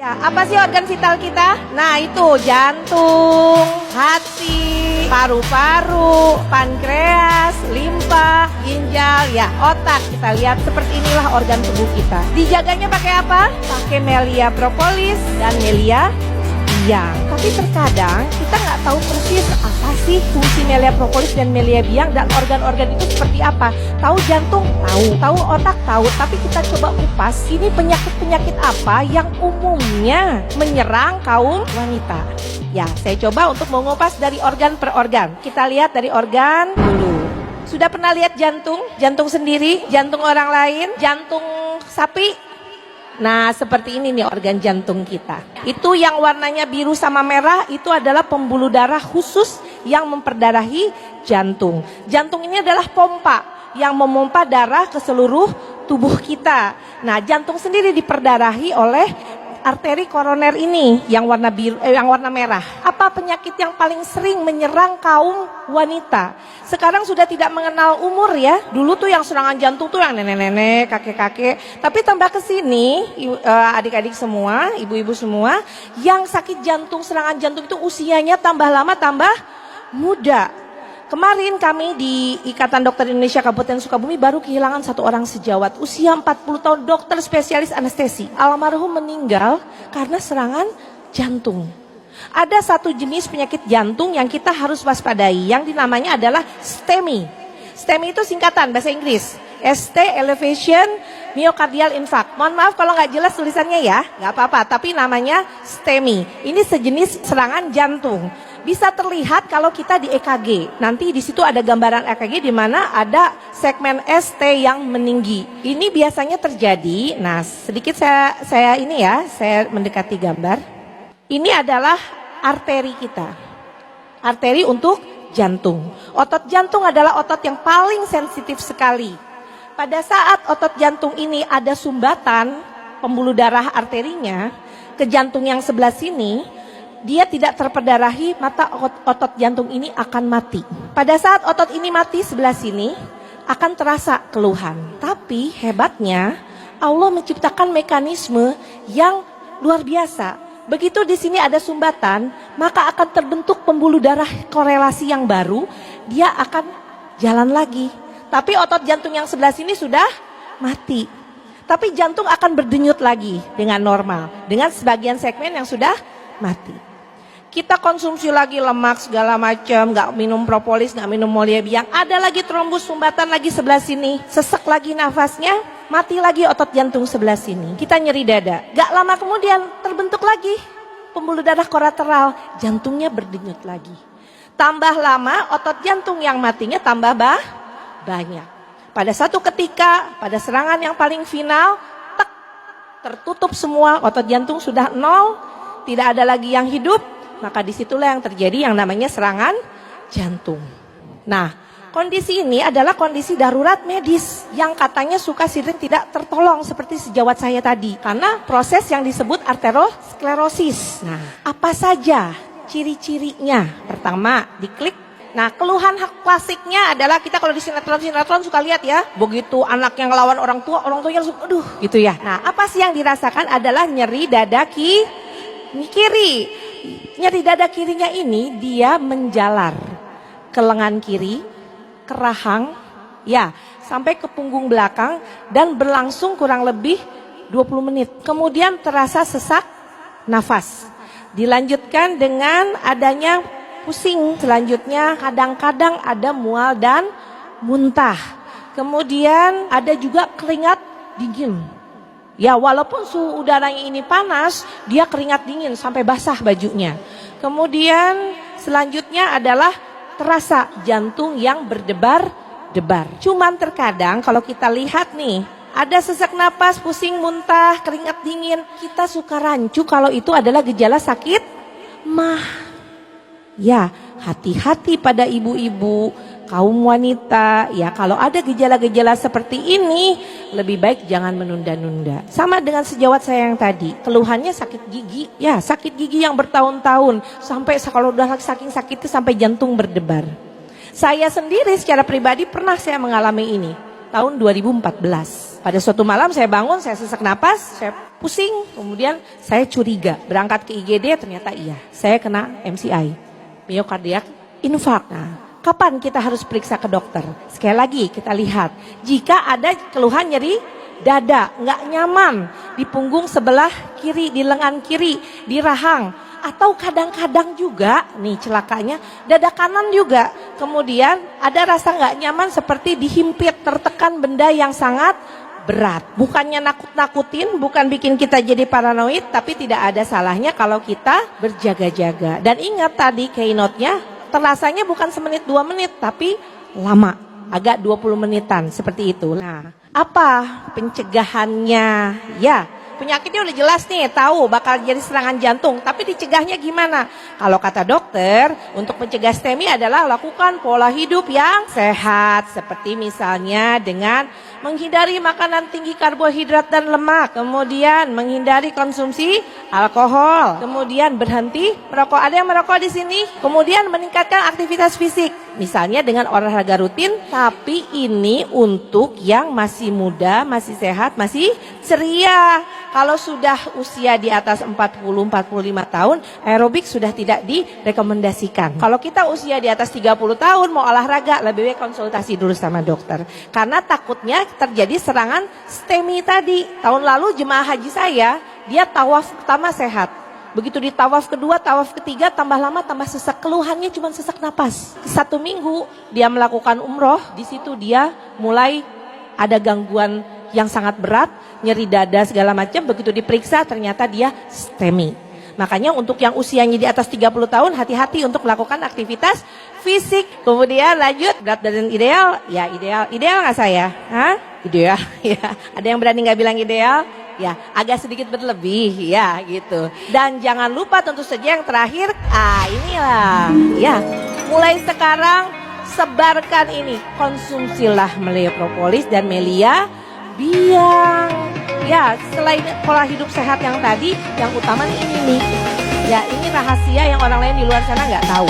Ya, apa sih organ vital kita? Nah, itu jantung, hati, paru-paru, pankreas, limfa, ginjal, ya otak. Kita lihat seperti inilah organ tubuh kita. Dijaganya pakai apa? Pakai Melia propolis dan Melia biang. Tapi terkadang kita nggak tahu persis apa sih fungsi Melia propolis dan Melia biang dan organ-organ itu seperti apa. Tahu jantung? Tahu otak? Tahu. Tapi kita coba kupas, ini penyakit-penyakit apa yang umumnya menyerang kaum wanita. Ya, saya coba untuk mengupas dari organ per organ. Kita lihat dari organ dulu. Sudah pernah lihat jantung? Jantung sendiri? Jantung orang lain? Jantung sapi? Nah, seperti ini nih organ jantung kita. Itu yang warnanya biru sama merah, itu adalah pembuluh darah khusus yang memperdarahi jantung. Jantung ini adalah pompa yang memompa darah ke seluruh tubuh kita. Nah, jantung sendiri diperdarahi oleh arteri koroner ini yang warna biru, yang warna merah. Apa penyakit yang paling sering menyerang kaum wanita? Sekarang sudah tidak mengenal umur ya. Dulu tuh yang serangan jantung tuh yang nenek-nenek, kakek-kakek. Tapi tambah ke sini, adik-adik semua, ibu-ibu semua, yang sakit jantung, serangan jantung itu usianya tambah lama tambah muda. Kemarin kami di Ikatan Dokter Indonesia Kabupaten Sukabumi baru kehilangan satu orang sejawat usia 40 tahun, dokter spesialis anestesi. Almarhum meninggal karena serangan jantung. Ada satu jenis penyakit jantung yang kita harus waspadai yang dinamanya adalah STEMI. STEMI itu singkatan bahasa Inggris. ST elevation myocardial infarct. Mohon maaf kalau nggak jelas tulisannya ya, nggak apa-apa. Tapi namanya STEMI. Ini sejenis serangan jantung. Bisa terlihat kalau kita di EKG. Nanti di situ ada gambaran EKG di mana ada segmen ST yang meninggi. Ini biasanya terjadi. Nah, sedikit saya mendekati gambar. Ini adalah arteri kita. Arteri untuk jantung. Otot jantung adalah otot yang paling sensitif sekali. Pada saat otot jantung ini ada sumbatan pembuluh darah arterinya ke jantung yang sebelah sini, dia tidak terperdarahi, maka otot jantung ini akan mati. Pada saat otot ini mati sebelah sini, akan terasa keluhan. Tapi hebatnya, Allah menciptakan mekanisme yang luar biasa. Begitu di sini ada sumbatan, maka akan terbentuk pembuluh darah korelasi yang baru, dia akan jalan lagi. Tapi otot jantung yang sebelah sini sudah mati. Tapi jantung akan berdenyut lagi dengan normal, dengan sebagian segmen yang sudah mati. Kita konsumsi lagi lemak segala macam, nggak minum propolis, nggak minum Melia biang, ada lagi trombus sumbatan lagi sebelah sini, sesek lagi nafasnya, mati lagi otot jantung sebelah sini. Kita nyeri dada, nggak lama kemudian terbentuk lagi pembuluh darah kolateral, jantungnya berdenyut lagi. Tambah lama otot jantung yang matinya tambah banyak. Pada satu ketika, pada serangan yang paling final, tertutup semua, otot jantung sudah nol, tidak ada lagi yang hidup. Maka disitulah yang terjadi yang namanya serangan jantung. Nah, kondisi ini adalah kondisi darurat medis yang katanya suka sering tidak tertolong seperti sejawat saya tadi. Karena proses yang disebut arteriosklerosis. Nah, apa saja ciri-cirinya? Pertama, diklik. Nah, keluhan klasiknya adalah kita kalau di sinetron suka lihat ya. Begitu anak yang ngelawan orang tuanya langsung aduh gitu ya. Nah, apa sih yang dirasakan adalah nyeri dada kiri. Nyeri dada kirinya ini dia menjalar ke lengan kiri, ke rahang, ya sampai ke punggung belakang dan berlangsung kurang lebih 20 menit. Kemudian terasa sesak nafas. Dilanjutkan dengan adanya pusing. Selanjutnya kadang-kadang ada mual dan muntah. Kemudian ada juga keringat dingin. Ya walaupun suhu udaranya ini panas, dia keringat dingin sampai basah bajunya. Kemudian selanjutnya adalah terasa jantung yang berdebar-debar. Cuman terkadang kalau kita lihat nih, ada sesak napas, pusing, muntah, keringat dingin. Kita suka rancu kalau itu adalah gejala sakit mah. Ya hati-hati pada ibu-ibu, kaum wanita, ya kalau ada gejala-gejala seperti ini, lebih baik jangan menunda-nunda. Sama dengan sejawat saya yang tadi, keluhannya sakit gigi, ya sakit gigi yang bertahun-tahun, sampai kalau udah saking sakit itu sampai jantung berdebar. Saya sendiri secara pribadi pernah saya mengalami ini, tahun 2014. Pada suatu malam saya bangun, saya sesak napas, saya pusing, kemudian saya curiga. Berangkat ke IGD, ternyata iya, saya kena MCI, miokardiak infark. Nah, kapan kita harus periksa ke dokter? Sekali lagi kita lihat, jika ada keluhan nyeri dada, nggak nyaman di punggung sebelah kiri, di lengan kiri, di rahang, atau kadang-kadang juga nih celakanya dada kanan juga, kemudian ada rasa nggak nyaman seperti dihimpit, tertekan benda yang sangat berat. Bukannya nakut-nakutin, bukan bikin kita jadi paranoid, tapi tidak ada salahnya kalau kita berjaga-jaga. Dan ingat tadi keynote-nya terasanya bukan semenit 2 menit, tapi lama, agak 20 menitan seperti itu. Nah, apa pencegahannya? Ya, penyakitnya udah jelas nih, tahu bakal jadi serangan jantung, tapi dicegahnya gimana? Kalau kata dokter, untuk mencegah STEMI adalah lakukan pola hidup yang sehat, seperti misalnya dengan menghindari makanan tinggi karbohidrat dan lemak, kemudian menghindari konsumsi alkohol, kemudian berhenti merokok. Ada yang merokok di sini? Kemudian meningkatkan aktivitas fisik, misalnya dengan olahraga rutin, tapi ini untuk yang masih muda, masih sehat, masih ceria. Kalau sudah usia di atas 40-45 tahun, aerobik sudah tidak direkomendasikan. Kalau kita usia di atas 30 tahun mau olahraga, lebih baik konsultasi dulu sama dokter. Karena takutnya terjadi serangan STEMI tadi. Tahun lalu jemaah haji saya, dia tawaf pertama sehat. Begitu di tawaf kedua, tawaf ketiga, tambah lama tambah sesak. Keluhannya cuma sesak napas. 1 minggu dia melakukan umroh, di situ dia mulai ada gangguan yang sangat berat, nyeri dada segala macam. Begitu diperiksa ternyata dia STEMI. Makanya untuk yang usianya di atas 30 tahun, hati-hati untuk melakukan aktivitas fisik. Kemudian lanjut, berat badan ideal, ya ideal. Ideal nggak saya? Hah? Ideal, ya. Ada yang berani nggak bilang ideal? Ya, agak sedikit berlebih, ya gitu. Dan jangan lupa tentu saja yang terakhir, inilah, ya. Mulai sekarang sebarkan ini, konsumsilah Melia Propolis dan Melia Biang. Ya, selain pola hidup sehat yang tadi, yang utama ini nih. Ya, ini rahasia yang orang lain di luar sana nggak tahu.